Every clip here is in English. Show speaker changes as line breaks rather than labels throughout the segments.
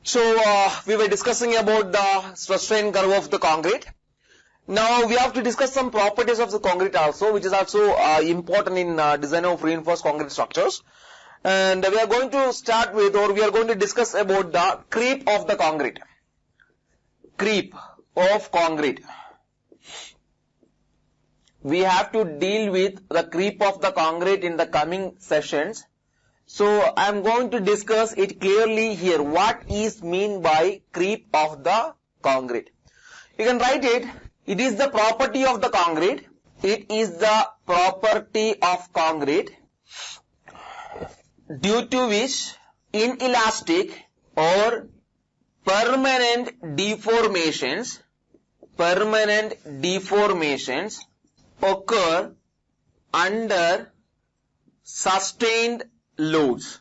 So we were discussing about the stress strain curve of the concrete. Now we have to discuss some properties of the concrete also, which is also important in design of reinforced concrete structures. And we are going to start with, or we are going to discuss about the creep of the concrete. Creep of concrete. We have to deal with the creep of the concrete in the coming sessions. So I am going to discuss it clearly here. What is mean by creep of the concrete? You can write it. It is the property of the concrete. It is the property of concrete due to which inelastic or permanent deformations occur under sustained loads.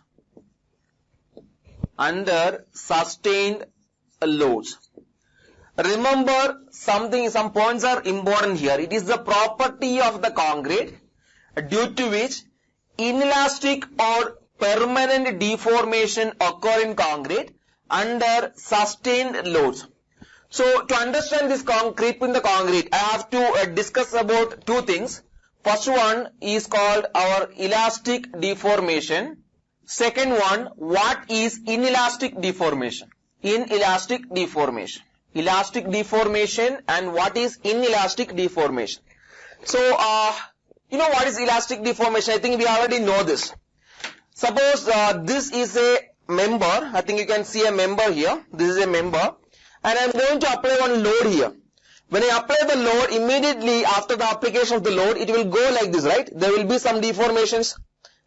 Remember some points are important here. It is the property of the concrete due to which inelastic or permanent deformation occur in concrete under sustained loads. So to understand this creep in the concrete, I have to discuss about two things. First one is called our elastic deformation. Second one, what is inelastic deformation? Elastic deformation and what is inelastic deformation? So, you know what is elastic deformation? I think we already know this. Suppose this is a member. I think you can see a member here. This is a member. And I am going to apply one load here. When I apply the load, immediately after the application of the load, it will go like this, right? There will be some deformations.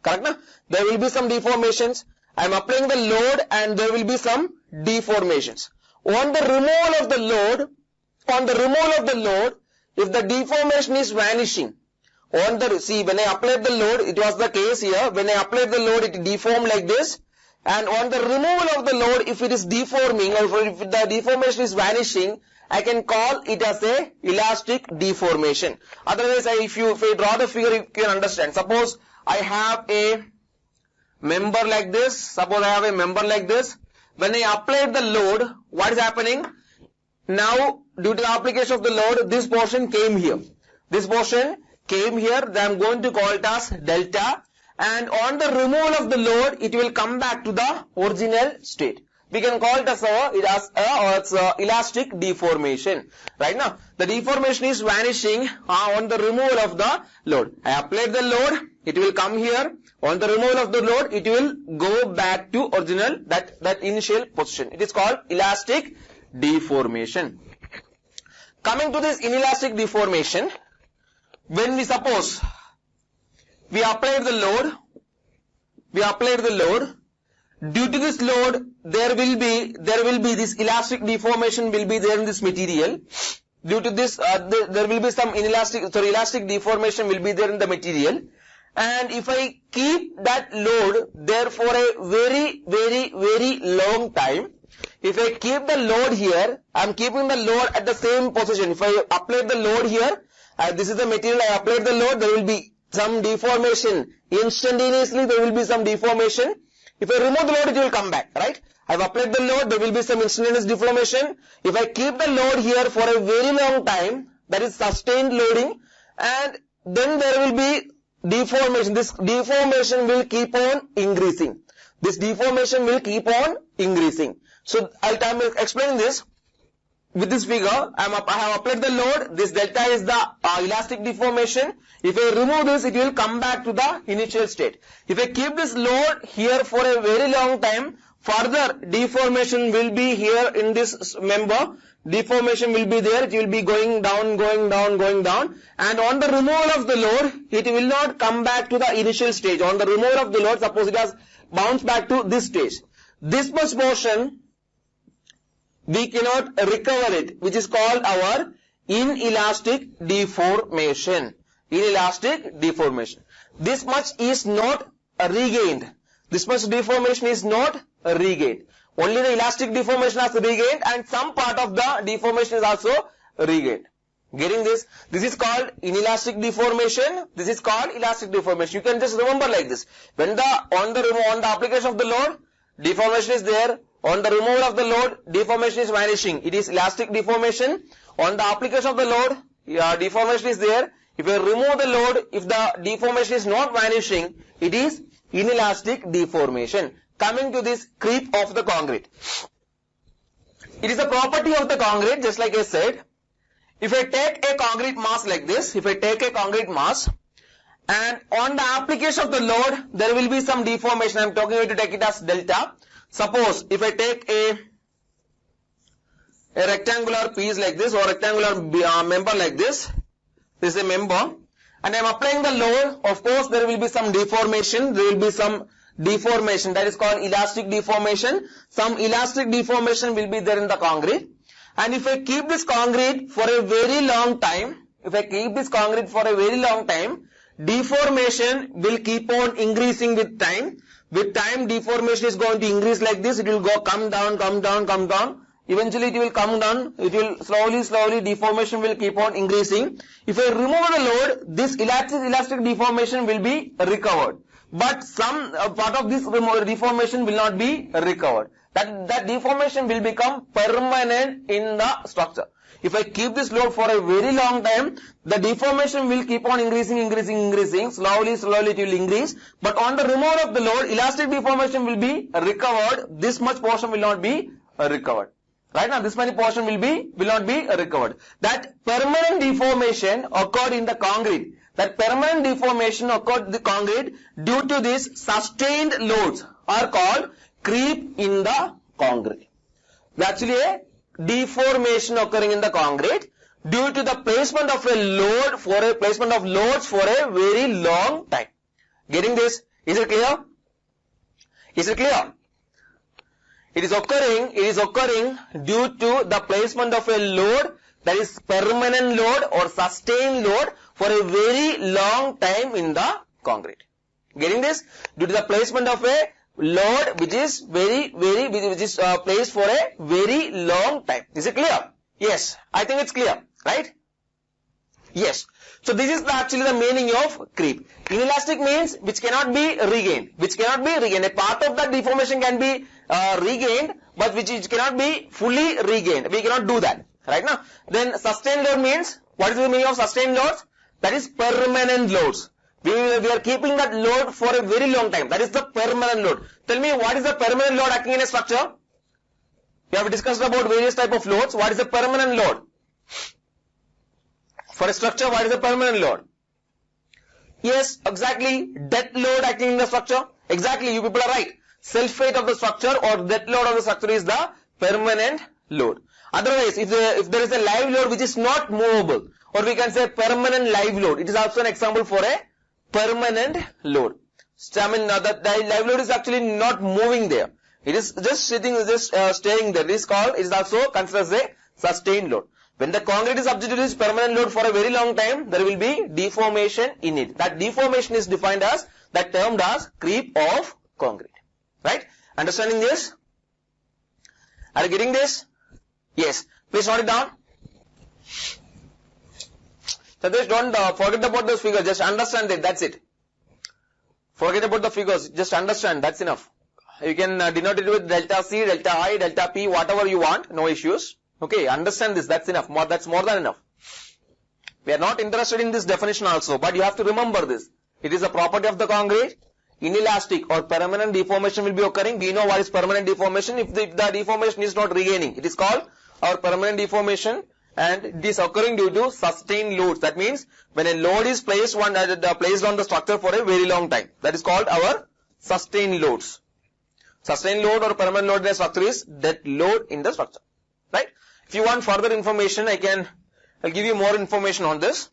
Correct? Na? There will be some deformations. I am applying the load and there will be some deformations. On the removal of the load, if the deformation is vanishing, see, when I applied the load, it was the case here. When I applied the load, it deformed like this. And on the removal of the load, if it is deforming or if the deformation is vanishing, I can call it as a elastic deformation. Otherwise, if I draw the figure, you can understand. Suppose I have a member like this. When I applied the load, what is happening? Now, due to the application of the load, this portion came here. Then I am going to call it as delta. And on the removal of the load, it will come back to the original state. We can call it as elastic deformation. Right now, the deformation is vanishing on the removal of the load. I applied the load, it will come here. On the removal of the load, it will go back to original, that initial position. It is called elastic deformation. Coming to this inelastic deformation, when we suppose we applied the load, due to this load, there will be this elastic deformation will be there in this material. Due to this, there will be some elastic deformation will be there in the material. And if I keep that load there for a very, very, very long time, if I keep the load here, I am keeping the load at the same position. If I apply the load here, this is the material, I applied the load, there will be some deformation. Instantaneously, there will be some deformation. If I remove the load, it will come back, right? I have applied the load, there will be some instantaneous deformation. If I keep the load here for a very long time, that is sustained loading, and then there will be deformation. This deformation will keep on increasing. So, I am explaining this. With this figure, I have applied the load. This delta is the elastic deformation. If I remove this, it will come back to the initial state. If I keep this load here for a very long time, further deformation will be here in this member. Deformation will be there. It will be going down. And on the removal of the load, it will not come back to the initial stage. On the removal of the load, suppose it has bounced back to this stage. This much portion, we cannot recover it, which is called our inelastic deformation. This much is not regained. This much deformation is not regained. Only the elastic deformation has regained and some part of the deformation is also regained. Getting this? This is called inelastic deformation. This is called elastic deformation. You can just remember like this. When on the application of the load, deformation is there. On the removal of the load, deformation is vanishing. It is elastic deformation. On the application of the load, deformation is there. If you remove the load, if the deformation is not vanishing, it is inelastic deformation. Coming to this creep of the concrete. It is a property of the concrete, just like I said. If I take a concrete mass like this, if I take a concrete mass, and on the application of the load, there will be some deformation. I am talking about to take it as delta. Suppose if I take a rectangular piece like this, or rectangular member like this, this is a member, and I am applying the load, of course there will be some deformation, that is called elastic deformation. Some elastic deformation will be there in the concrete. And if I keep this concrete for a very long time, deformation will keep on increasing with time. With time, deformation is going to increase like this. It will come down. Eventually it will come down. It will slowly, deformation will keep on increasing. If I remove the load, this elastic deformation will be recovered. But some part of this deformation will not be recovered. That deformation will become permanent in the structure. If I keep this load for a very long time, the deformation will keep on increasing. Slowly it will increase. But on the removal of the load, elastic deformation will be recovered. This much portion will not be recovered. Right now, this many portion will not be recovered. That permanent deformation occurred in the concrete. Due to these sustained loads are called creep in the concrete. Actually, a deformation occurring in the concrete due to the placement of loads for a very long time. Getting this? Is it clear? It is occurring due to the placement of a load, that is permanent load or sustained load, for a very long time in the concrete. Getting this? Due to the placement of a load which is placed for a very long time. Is it clear? Yes, I think it's clear, right? Yes. So this is actually the meaning of creep. Inelastic means which cannot be regained. A part of that deformation can be regained, but which cannot be fully regained. We cannot do that. Right now. Then sustained load means, what is the meaning of sustained loads? That is permanent loads. We are keeping that load for a very long time. That is the permanent load. Tell me, what is the permanent load acting in a structure? We have discussed about various type of loads. What is the permanent load? For a structure, what is the permanent load? Yes, exactly. Dead load acting in the structure. Exactly, you people are right. Self-weight of the structure or dead load of the structure is the permanent load. Otherwise, if there is a live load which is not movable, or we can say permanent live load, it is also an example for a permanent load. I mean, the live load is actually not moving there. It is just sitting, staying there. It is also considered as a sustained load. When the concrete is subject to this permanent load for a very long time, there will be deformation in it. That deformation is defined as, termed as creep of concrete. Right? Understanding this? Are you getting this? Yes. Please note it down. So just don't forget about those figures. Just understand it. That's it. Forget about the figures. Just understand. That's enough. You can denote it with delta C, delta I, delta P, whatever you want. No issues. Okay. Understand this. That's enough. That's more than enough. We are not interested in this definition also, but you have to remember this. It is a property of the concrete. Inelastic or permanent deformation will be occurring. We know what is permanent deformation. If the deformation is not regaining, it is called our permanent deformation, and it is occurring due to sustained loads. That means when a load is placed on the structure for a very long time. That is called our sustained loads. Sustained load or permanent load in a structure is that load in the structure. Right? If you want further information, I'll give you more information on this.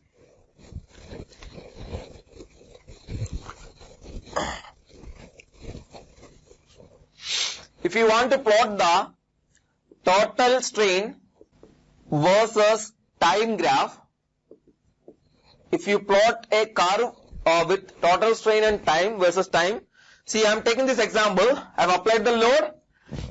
If you want to plot the total strain versus time graph, if you plot a curve with total strain and time versus time, see, I am taking this example. I have applied the load.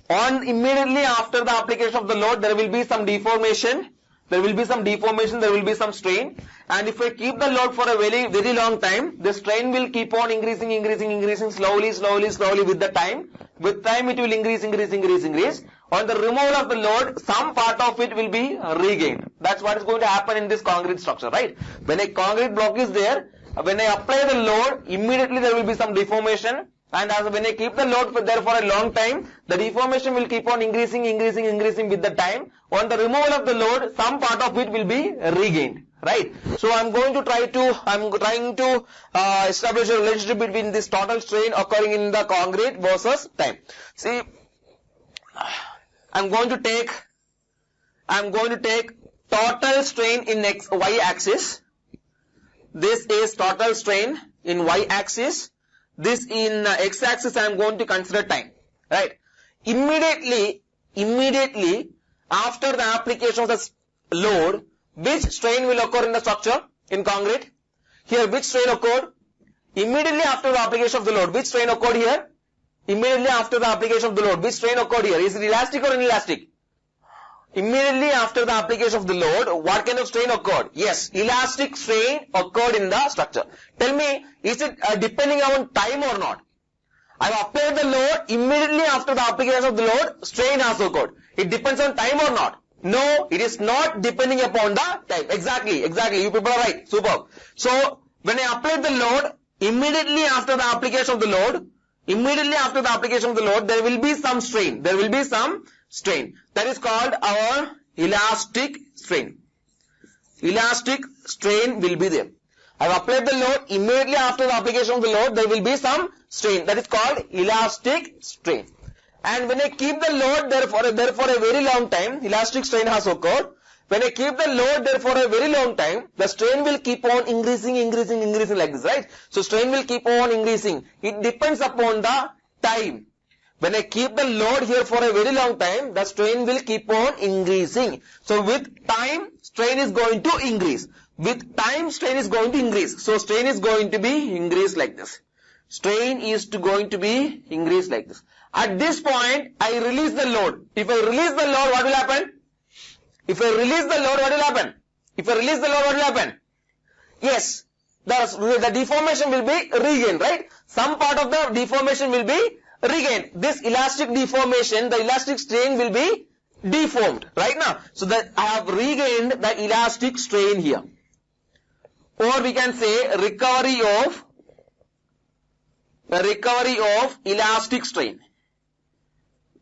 Immediately after the application of the load, there will be some deformation. there will be some deformation, there will be some strain. And if I keep the load for a very, very long time, the strain will keep on increasing slowly with the time. With time it will increase. On the removal of the load, some part of it will be regained. That's what is going to happen in this concrete structure, right? When a concrete block is there, when I apply the load, immediately there will be some deformation. And as when I keep the load there for a long time, the deformation will keep on increasing with the time. On the removal of the load, some part of it will be regained, right? So I'm trying to establish a relationship between this total strain occurring in the concrete versus time. See, I'm going to take total strain in y axis. This is total strain in y axis. This in x axis I am going to consider time, right? Immediately after the application of the load, which strain will occur in the structure in concrete? Here, which strain occurred? Immediately after the application of the load, which strain occurred here? Immediately after the application of the load, which strain occurred here? Is it elastic or inelastic? Immediately after the application of the load, what kind of strain occurred? Yes, elastic strain occurred in the structure. Tell me, is it depending on time or not? I have applied the load, immediately after the application of the load, strain has occurred. It depends on time or not? No, it is not depending upon the time. Exactly, you people are right. Superb. So, when I apply the load, immediately after the application of the load, there will be some strain. That is called our elastic strain. Elastic strain will be there. I have applied the load, immediately after the application of the load, there will be some strain. That is called elastic strain. And when I keep the load there for a very long time, elastic strain has occurred. When I keep the load there for a very long time, the strain will keep on increasing like this, right? So strain will keep on increasing. It depends upon the time. When I keep the load here for a very long time, the strain will keep on increasing. So with time, strain is going to increase. With time, strain is going to increase. So strain is going to be increased like this. Strain is going to be increased like this. At this point, I release the load. If I release the load, what will happen? Yes, the deformation will be regained, right? Some part of the deformation will be regained. This elastic deformation, the elastic strain will be deformed, right now. So that I have regained the elastic strain here. Or we can say recovery of elastic strain.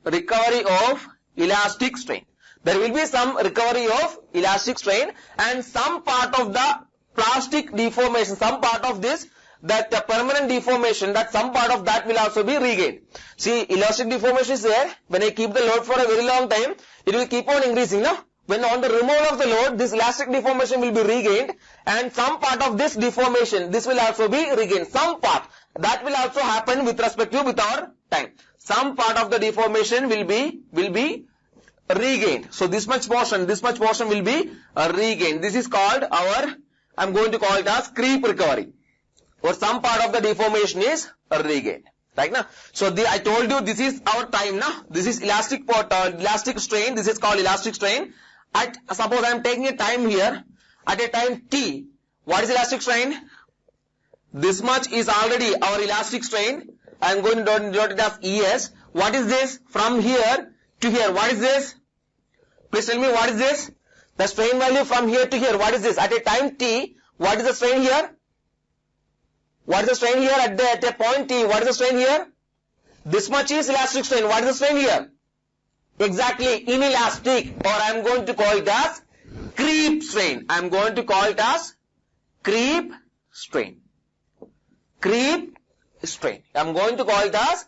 Recovery of elastic strain. There will be some recovery of elastic strain, and some part of the plastic deformation, some part of this, that permanent deformation, that some part of that will also be regained. See, elastic deformation is there. When I keep the load for a very long time, it will keep on increasing, no? When on the removal of the load, this elastic deformation will be regained, and some part of this deformation, this will also be regained. Some part, that will also happen with respect to with our time. Some part of the deformation will be regained. So this much portion will be regained. This is called our, I'm going to call it as creep recovery. Or some part of the deformation is regained. Right now, so I told you this is our time now. This is elastic strain. This is called elastic strain. Suppose I am taking a time here. At a time t, what is elastic strain? This much is already our elastic strain. I am going to denote it as Es. What is this? From here to here. What is this? Please tell me what is this? The strain value from here to here. What is this? At a time t, what is the strain here? What is the strain here at a point t? What is the strain here? This much is elastic strain. What is the strain here? Exactly, inelastic, or I am going to call it as creep strain. I am going to call it as creep strain. Creep strain. I am going to call it as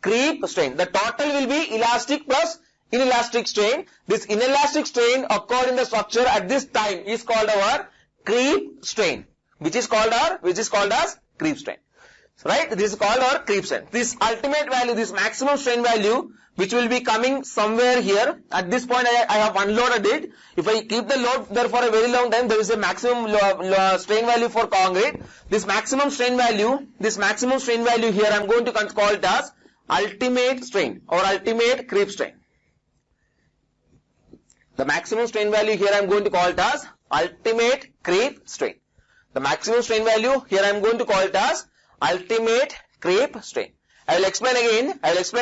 creep strain. The total will be elastic plus inelastic strain. This inelastic strain occurred in the structure at this time is called our creep strain, which is called as creep strain. Right? This is called our creep strain. This ultimate value, this maximum strain value, which will be coming somewhere here. At this point, I have unloaded it. If I keep the load there for a very long time, there is a maximum strain value for concrete. This maximum strain value here, I am going to call it as ultimate strain or ultimate creep strain. The maximum strain value here I am going to call it as ultimate creep strain. The maximum strain value here I am going to call it as ultimate creep strain. I will explain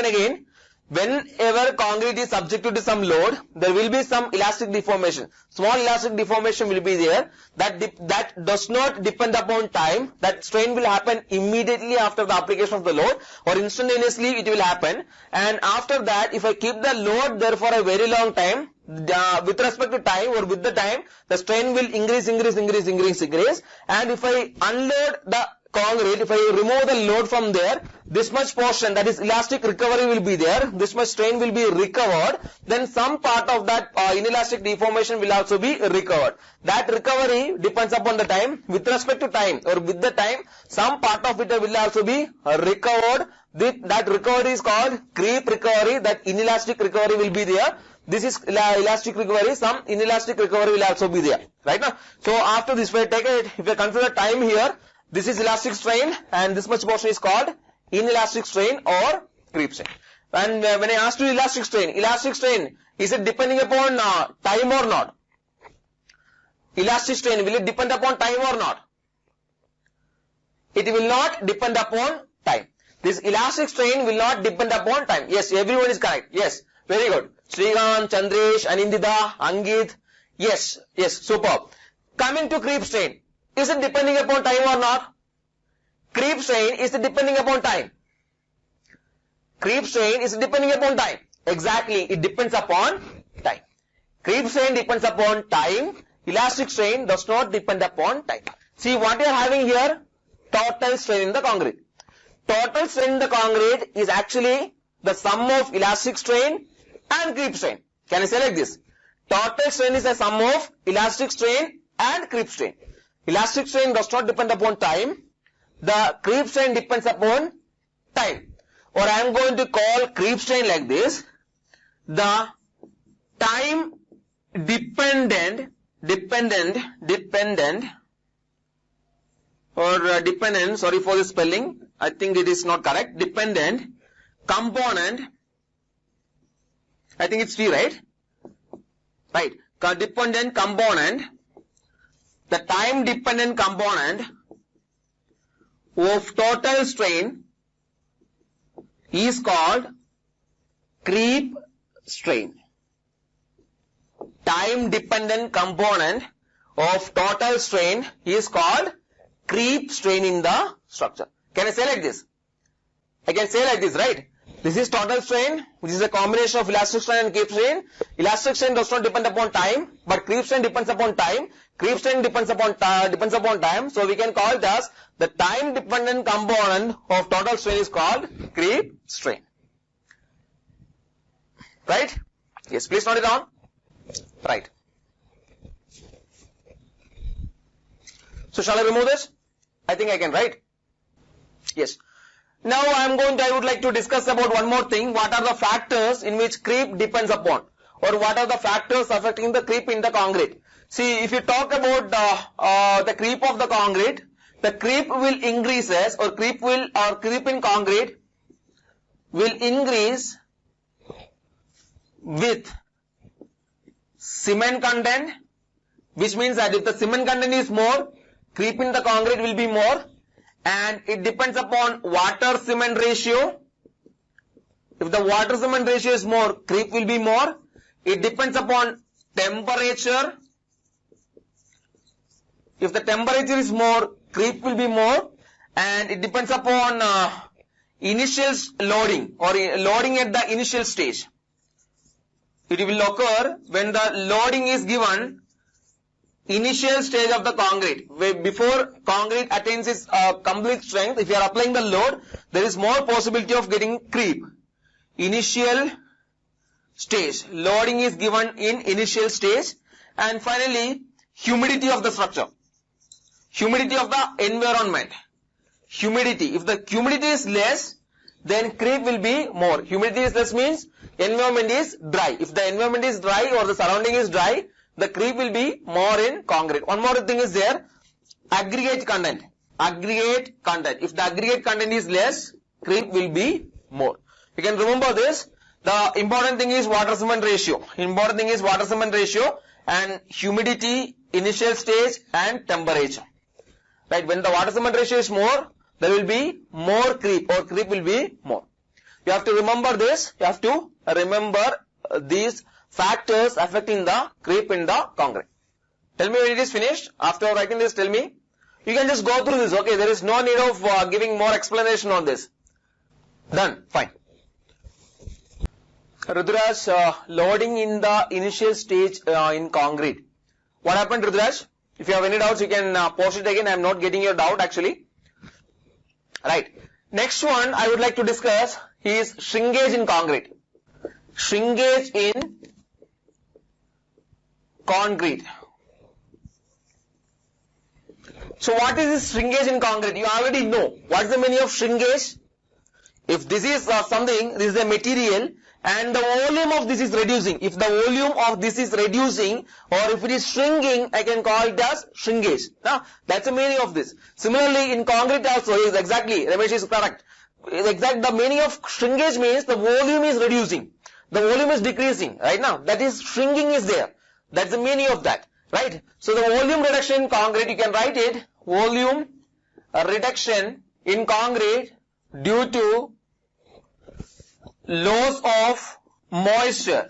again. Whenever concrete is subjected to some load, there will be some elastic deformation. Small elastic deformation will be there. That does not depend upon time. That strain will happen immediately after the application of the load, or instantaneously it will happen. And after that, if I keep the load there for a very long time, with respect to time or with the time, the strain will increase. And if I unload the concrete, if I remove the load from there, this much portion, that is elastic recovery, will be there. This much strain will be recovered. Then some part of that inelastic deformation will also be recovered. That recovery depends upon the time. With respect to time or with the time, some part of it will also be recovered. That recovery is called creep recovery. That inelastic recovery will be there. This is elastic recovery. Some inelastic recovery will also be there. Right now. So after this, if we consider time here, this is elastic strain and this much portion is called inelastic strain or creep strain. And when I asked you elastic strain, is it depending upon time or not? Elastic strain, will it depend upon time or not? It will not depend upon time. This elastic strain will not depend upon time. Yes, everyone is correct. Yes, very good. Srikanth, Chandresh, Anindita, Angit. Yes, superb. Coming to creep strain. Is it depending upon time or not? Creep strain is depending upon time. Creep strain is depending upon time. Exactly, it depends upon time. Creep strain depends upon time. Elastic strain does not depend upon time. See what you are having here? Total strain in the concrete. Total strain in the concrete is actually the sum of elastic strain and creep strain. Can I say like this? Total strain is a sum of elastic strain and creep strain. Elastic strain does not depend upon time. The creep strain depends upon time. Or I am going to call creep strain like this. The time dependent dependent, sorry for the spelling, I think it is not correct, dependent component, I think it's T, right? Right, dependent component, the time dependent component of total strain is called creep strain. Time dependent component of total strain is called creep strain in the structure. Can I say like this? I can say like this, right? This is total strain, which is a combination of elastic strain and creep strain. Elastic strain does not depend upon time, but creep strain depends upon time. Creep strain depends upon time. So we can call it as the time dependent component of total strain is called creep strain. Right? Yes, please note it down. Right. So shall I remove this? I think I can, right? Yes. Now I would like to discuss about one more thing. What are the factors in which creep depends upon? Or what are the factors affecting the creep in the concrete? See, if you talk about the creep of the concrete, the creep will increases or creep in concrete will increase with cement content, which means that if the cement content is more, creep in the concrete will be more, and it depends upon water cement ratio. If the water cement ratio is more, creep will be more. It depends upon temperature. If the temperature is more, creep will be more, and it depends upon initial loading or loading at the initial stage. It will occur when the loading is given initial stage of the concrete. Before concrete attains its complete strength, if you are applying the load, there is more possibility of getting creep. Initial stage. Loading is given in initial stage. And finally, humidity of the structure. Humidity of the environment. Humidity. If the humidity is less, then creep will be more. Humidity is less means environment is dry. If the environment is dry or the surrounding is dry, the creep will be more in concrete. One more thing is there, aggregate content. Aggregate content. If the aggregate content is less, creep will be more. You can remember this. The important thing is water cement ratio. Important thing is water cement ratio and humidity, initial stage and temperature. Right, when the water cement ratio is more, there will be more creep, or creep will be more. You have to remember this. You have to remember these factors affecting the creep in the concrete. Tell me when it is finished. After writing this, tell me. You can just go through this, okay? There is no need of giving more explanation on this. Done. Fine. Rudraj, loading in the initial stage in concrete. What happened, Rudraj? If you have any doubts, you can post it again. I am not getting your doubt actually. Right. Next one I would like to discuss is shrinkage in concrete. Shrinkage in concrete. So what is this shrinkage in concrete? You already know. What is the meaning of shrinkage? If this is something, this is a material and the volume of this is reducing. If the volume of this is reducing or if it is shrinking, I can call it as shrinkage. Now, that's the meaning of this. Similarly, in concrete also is exactly, Ramesh is correct. The meaning of shrinkage means the volume is reducing. The volume is decreasing. Right now, that is shrinking is there. That's the meaning of that. Right? So, the volume reduction in concrete, you can write it, volume reduction in concrete due to loss of moisture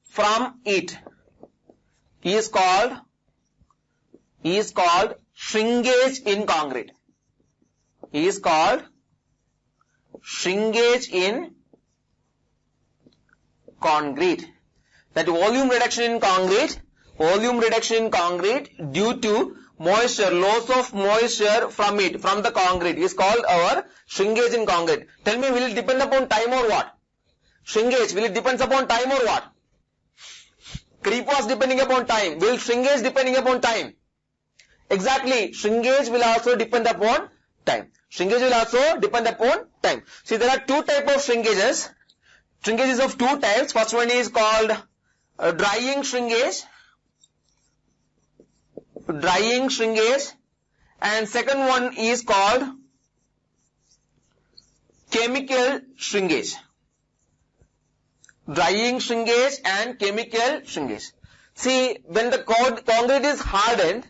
from it is called shrinkage in concrete. Is called shrinkage in concrete. That volume reduction in concrete due to moisture, loss of moisture from it, from the concrete is called our shrinkage in concrete. Tell me, will it depend upon time or what? Shrinkage, will it depends upon time or what? Creep was depending upon time. Will shrinkage depending upon time? Exactly. Shrinkage will also depend upon time. Shrinkage will also depend upon time. See, there are two types of shrinkages. Shrinkage is of two types. First one is called drying shrinkage. Drying shrinkage. And second one is called chemical shrinkage. Drying shrinkage and chemical shrinkage. See, when the concrete is hardened,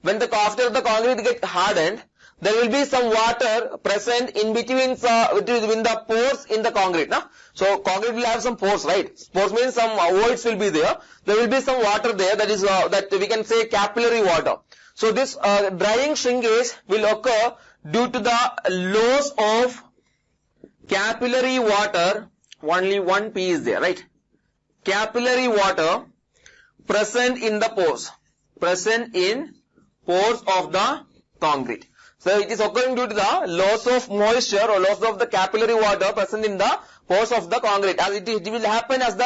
after the concrete gets hardened, there will be some water present in between the pores in the concrete. No? So, concrete will have some pores, right? Pores means some voids will be there. There will be some water there, that is that we can say capillary water. So, this drying shrinkage will occur due to the loss of capillary water. Only one P is there, right? Capillary water present in the pores. Present in pores of the concrete. So it is occurring due to the loss of moisture or loss of the capillary water present in the pores of the concrete. As it will happen with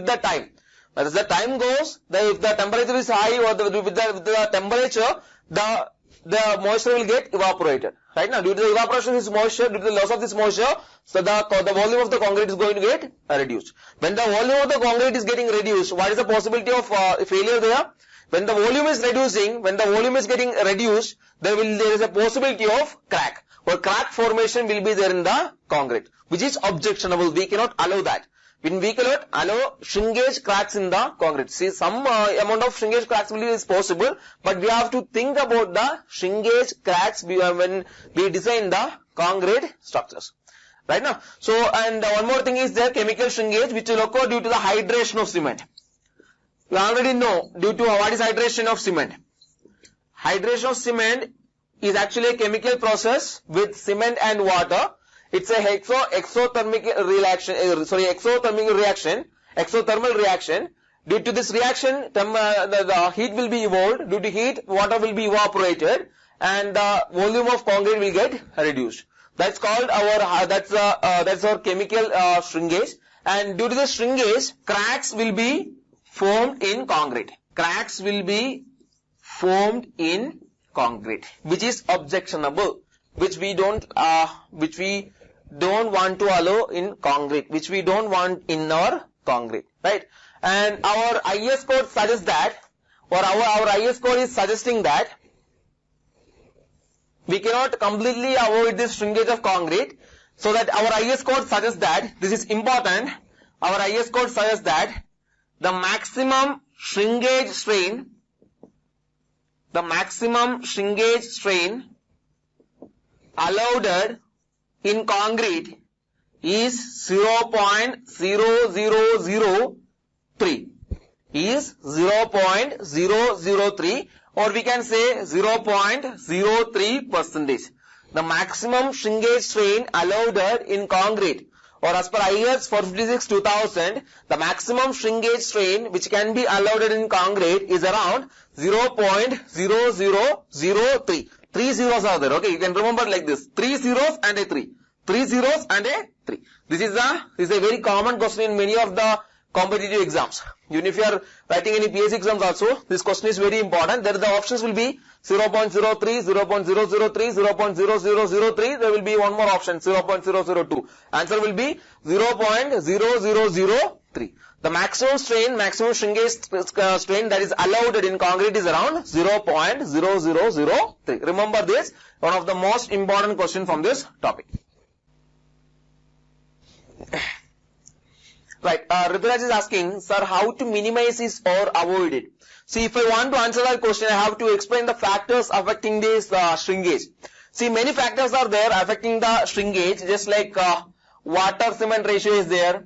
the time. But as the time goes, if the temperature is high or with the temperature, the moisture will get evaporated. Right now, due to the evaporation of this moisture, due to the loss of this moisture, so the volume of the concrete is going to get reduced. When the volume of the concrete is getting reduced, what is the possibility of failure there? When the volume is reducing, when the volume is getting reduced, there is a possibility of crack. Or crack formation will be there in the concrete, which is objectionable. We cannot allow that. When we cannot allow shrinkage cracks in the concrete. See, some amount of shrinkage cracks is possible, but we have to think about the shrinkage cracks when we design the concrete structures. Right now. So, and one more thing is there, chemical shrinkage, which will occur due to the hydration of cement. You already know due to what is hydration of cement. Hydration of cement is actually a chemical process with cement and water. It's a exothermal reaction. Due to this reaction, the heat will be evolved. Due to heat, water will be evaporated, and the volume of concrete will get reduced. That's called that's our chemical shrinkage. And due to the shrinkage, cracks will be formed in concrete. Cracks will be formed in concrete, which is objectionable, which we don't want to allow in concrete, which we don't want in our concrete, right? And our IS code suggests that, or our IS code is suggesting that we cannot completely avoid this shrinkage of concrete, so that our IS code suggests that this is important. our IS code suggests that the maximum shrinkage strain allowed in concrete is 0.0003 is 0.003, or we can say 0.03 percentage. The maximum shrinkage strain allowed in concrete, or as per IS 456/2000, the maximum shrinkage strain which can be allowed in concrete is around 0.0003. 3 zeros are there. Okay, you can remember like this: 3 zeros and a 3. 3 zeros and a 3. This is a very common question in many of the competitive exams. Even if you are writing any PSC exams also, this question is very important. There the options will be 0.03, 0.003, 0.0003. There will be one more option, 0.002. Answer will be 0.0003. The maximum shrinkage strain that is allowed in concrete is around 0.0003. Remember this, one of the most important question from this topic. Right, Rituraj is asking, sir, how to minimize this or avoid it? See, if I want to answer that question, I have to explain the factors affecting this shrinkage. See, many factors are there affecting the shrinkage, just like water-cement ratio is there,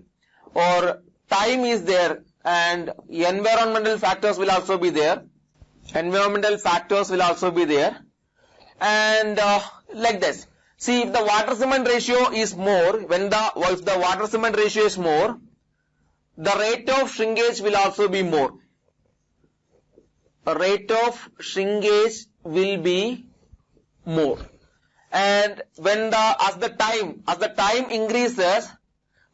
or time is there, and environmental factors will also be there. And like this. See, if the water-cement ratio is more, if the water-cement ratio is more, the rate of shrinkage will also be more. Rate of shrinkage will be more. And when as the time increases,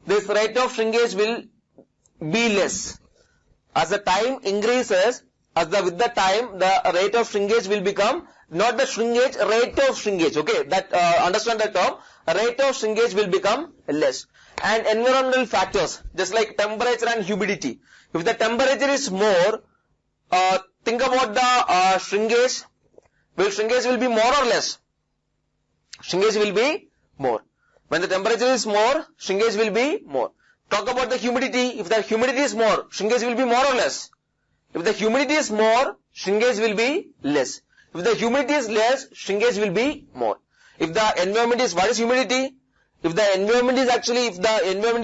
this rate of shrinkage will be less. As the time increases, with the time, the rate of shrinkage will become not the shrinkage, rate of shrinkage. Okay, that understand that term. Rate of shrinkage will become less. And environmental factors, just like temperature and humidity. If the temperature is more, think about the shrinkage. Shrinkage will be more or less? Shrinkage will be more. When the temperature is more, shrinkage will be more. Talk about the humidity. If the humidity is more, shrinkage will be more or less? If the humidity is more, shrinkage will be less. If the humidity is less, shrinkage will be more. If the environment is, what is humidity? If the environment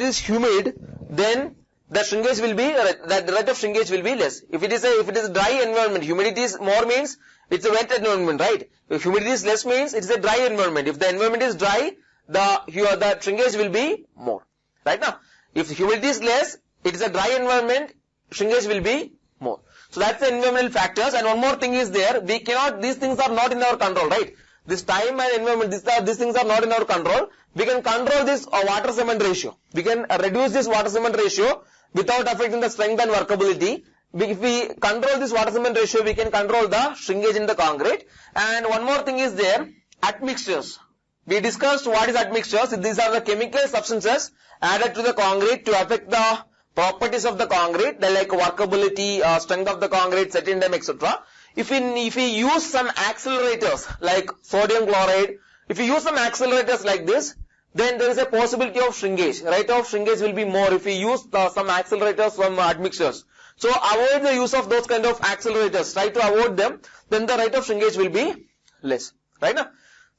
is humid, then the shrinkage will be, the rate of shrinkage will be less. If it is a dry environment, humidity is more means it's a wet environment, right? If humidity is less means it's a dry environment. If the environment is dry, the shrinkage will be more. Right now, if humidity is less, it is a dry environment, shrinkage will be more. So that's the environmental factors. And one more thing is there, these things are not in our control, right? This time and environment, these things are not in our control. We can control this water-cement ratio. We can reduce this water-cement ratio without affecting the strength and workability. If we control this water-cement ratio, we can control the shrinkage in the concrete. And one more thing is there, admixtures. We discussed what is admixtures. These are the chemical substances added to the concrete to affect the properties of the concrete, like workability, strength of the concrete, setting time, etc. If we use some accelerators like sodium chloride, if you use some accelerators like this, then there is a possibility of shrinkage. Rate of shrinkage will be more if we use some accelerators from admixtures. So avoid the use of those kind of accelerators. Try to avoid them. Then the rate of shrinkage will be less. Right now?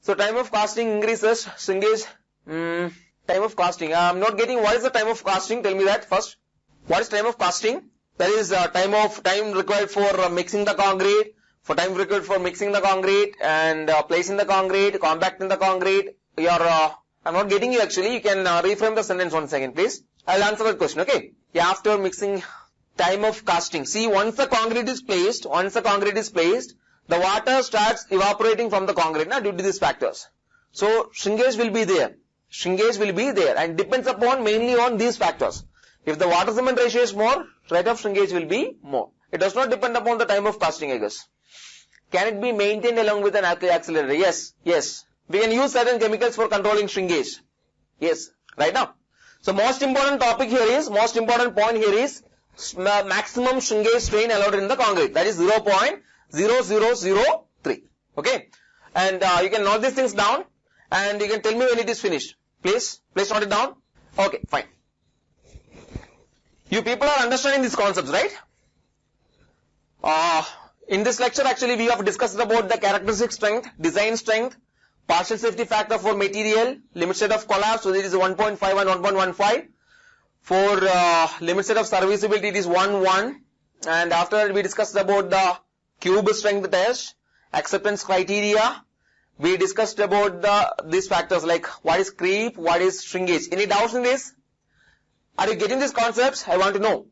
So time of casting increases, shrinkage. Time of casting. I'm not getting what is the time of casting. Tell me that first. What is time of casting? That is time required for mixing the concrete, time required for mixing the concrete and placing the concrete, compacting the concrete. I'm not getting you actually. You can reframe the sentence 1 second, please. I'll answer that question. Okay. Yeah, after mixing, time of casting. See, once the concrete is placed, the water starts evaporating from the concrete due to these factors. So shrinkage will be there. And depends upon mainly on these factors. If the water cement ratio is more, rate of shrinkage will be more. It does not depend upon the time of casting, I guess. Can it be maintained along with an accelerator? Yes. We can use certain chemicals for controlling shrinkage. Yes, right now. So most important point here is maximum shrinkage strain allowed in the concrete. That is 0.0003. Okay. And you can note these things down and you can tell me when it is finished. Please note it down. Okay, fine. You people are understanding these concepts, right? In this lecture, actually, we have discussed about the characteristic strength, design strength, partial safety factor for material, limit state of collapse, so it is 1.5 and 1.15. For limit state of serviceability, it is 1, and after that we discussed about the cube strength test, acceptance criteria. We discussed about these factors like what is creep, what is shrinkage. Any doubts in this? Are you getting these concepts? I want to know.